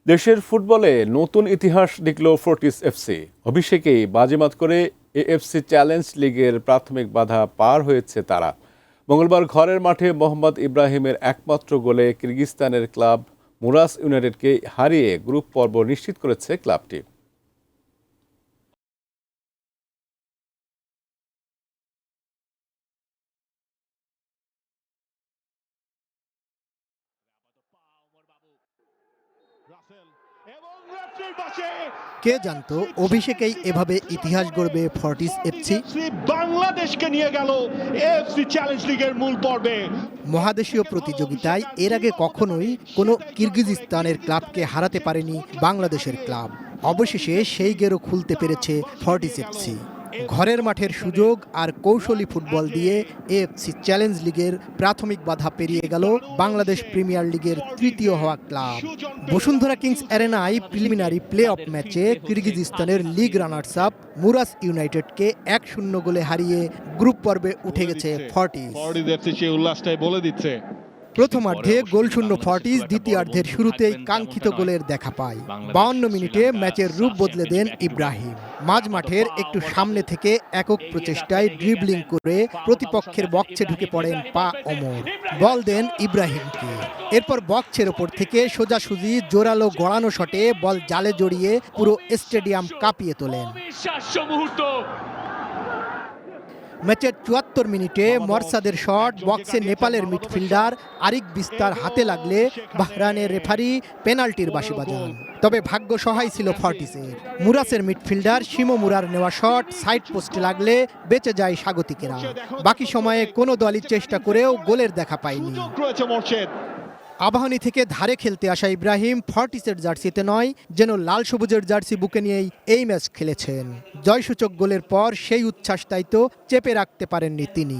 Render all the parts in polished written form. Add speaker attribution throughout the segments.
Speaker 1: দেশের ফুটবলে নতুন ইতিহাস লিখল ফোর্টিস এফসি। অভিষেকেই বাজিমাত করে এএফসি চ্যালেঞ্জ লিগের প্রাথমিক বাধা পার হয়েছে তারা। মঙ্গলবার ঘরের মাঠে মোহাম্মদ ইব্রাহিমের একমাত্র গোলে কিরগিজস্তানের ক্লাব মুরাস ইউনাইটেডকে হারিয়ে গ্রুপ পর্ব নিশ্চিত করেছে ক্লাবটি।
Speaker 2: কে জানতো অভিষেকেই এভাবে ইতিহাস গড়বে ফর্টিস এফসি।
Speaker 3: বাংলাদেশকে নিয়ে গেল এএফসি চ্যালেঞ্জ লিগের মূল পর্বে।
Speaker 2: মহাদেশীয় প্রতিযোগিতায় এর আগে কখনোই কোনো কিরগিজস্তানের ক্লাবকে হারাতে পারেনি বাংলাদেশের ক্লাব। অবশেষে সেই গেরো খুলতে পেরেছে ফর্টিস এফসি। ঘরের মাঠের সুযোগ আর কৌশলী ফুটবল দিয়ে এএফসি চ্যালেঞ্জ লিগের প্রাথমিক বাধা পেরিয়ে গেল বাংলাদেশ প্রিমিয়ার লিগের তৃতীয় হওয়া ক্লাব। বসুন্ধরা কিংস অ্যারেনায় প্রিলিমিনারি প্লে অফ ম্যাচে কিরগিজস্তানের লিগ রানার্স আপ মুরাস ইউনাইটেডকে 1-0 গোলে হারিয়ে গ্রুপ পর্বে উঠে গেছে ফর্টিস।
Speaker 3: সেই উল্লাসটাই বলে দিচ্ছে।
Speaker 2: প্রথমার্ধে গোলশূন্য ফর্টিস দ্বিতীয়ার্ধের শুরুতেই কাঙ্ক্ষিত গোলের দেখা পায়। 52 মিনিটে ম্যাচের রূপ বদলে দেন ইব্রাহিম। মাঝ মাঠের একটু সামনে থেকে একক প্রচেষ্টায় ড্রিবলিং করে প্রতিপক্ষের বক্সে ঢুকে পড়েন পা ওমর। বল দেন ইব্রাহিমকে। এরপর বক্সের ওপর থেকে সোজাসুজি জোরালো গড়ানো শটে বল জালে জড়িয়ে পুরো স্টেডিয়াম কাঁপিয়ে তোলেন। ম্যাচের 74 মিনিটে মরসাদের শট বক্সে নেপালের মিডফিল্ডার আরিক বিস্তার হাতে লাগলে বাহরানের রেফারি পেনাল্টির বাঁশি বাজান। তবে ভাগ্য সহায় ছিল ফর্টিসের। মুরাসের মিডফিল্ডার শিমো মুরার নেওয়া শট সাইড পোস্টে লাগলে বেঁচে যায় স্বাগতিকেরা। বাকি সময়ে কোনো দলই চেষ্টা করেও গোলের দেখা পায়নি। আবাহনী থেকে ধারে খেলতে আসা ইব্রাহিম ফর্টিসের জার্সিতে নয়, যেন লাল সবুজের জার্সি বুকে নিয়েই এই ম্যাচ খেলেছেন। জয়সূচক গোলের পর সেই উচ্ছ্বাস তাইতো চেপে রাখতে পারেননি তিনি।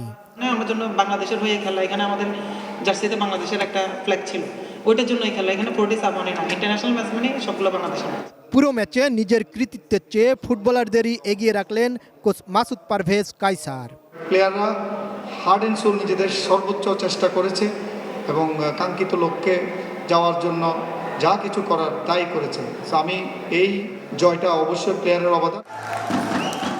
Speaker 4: আমার জন্য বাংলাদেশের হয়ে খেলা, এখানে আমাদের জার্সিতে বাংলাদেশের একটা ফ্ল্যাগ ছিল, ওইটার জন্যই খেলা। এখানে ফোর্টিস আবাহনী না, ইন্টারন্যাশনাল ম্যাচ মানে সবগুলো বাংলাদেশের ম্যাচ।
Speaker 2: পুরো ম্যাচে নিজের কৃতিত্বের চেয়ে ফুটবলারদেরই এগিয়ে রাখলেন কোচ মাসুদ পারভেজ কায়সার।
Speaker 5: প্লেয়াররা হার্ড অ্যান্ড সোল নিজেদের সর্বোচ্চ চেষ্টা করেছে এবং কাঙ্ক্ষিত লক্ষ্যে যাওয়ার জন্য যা কিছু করার তাই করেছে। আমি এই জয়টা অবশ্যই প্লেয়ারের অবদান।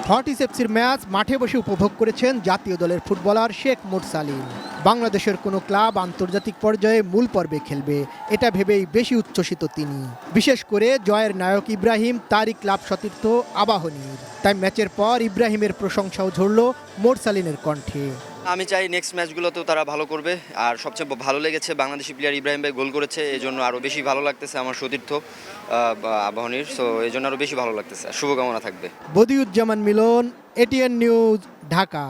Speaker 2: ফর্টিস এফসির ম্যাচ মাঠে বসে উপভোগ করেছেন জাতীয় দলের ফুটবলার শেখ মুরসালিন। বাংলাদেশের কোনো ক্লাব আন্তর্জাতিক পর্যায়ে মূল পর্বে খেলবে এটা ভেবেই বেশি উচ্ছ্বসিত তিনি। বিশেষ করে জয়ের নায়ক ইব্রাহিম তারই ক্লাব সতীর্থ আবাহনীর। তাই ম্যাচের পর ইব্রাহিমের প্রশংসাও ঝরল মুরসালিনের কণ্ঠে।
Speaker 6: আমি চাই নেক্সট ম্যাচগুলোতেও তারা ভালো করবে। আর সবচেয়ে ভালো লেগেছে বাংলাদেশি প্লেয়ার ইব্রাহিম ভাই গোল করেছে, এই জন্য আরও বেশি ভালো লাগতেছে আমার সতীর্থ আবাহনীর। সো এই জন্য আরও বেশি ভালো লাগতেছে। শুভকামনা থাকবে।
Speaker 2: বদিউজ্জামান মিলন, এটিএন নিউজ, ঢাকা।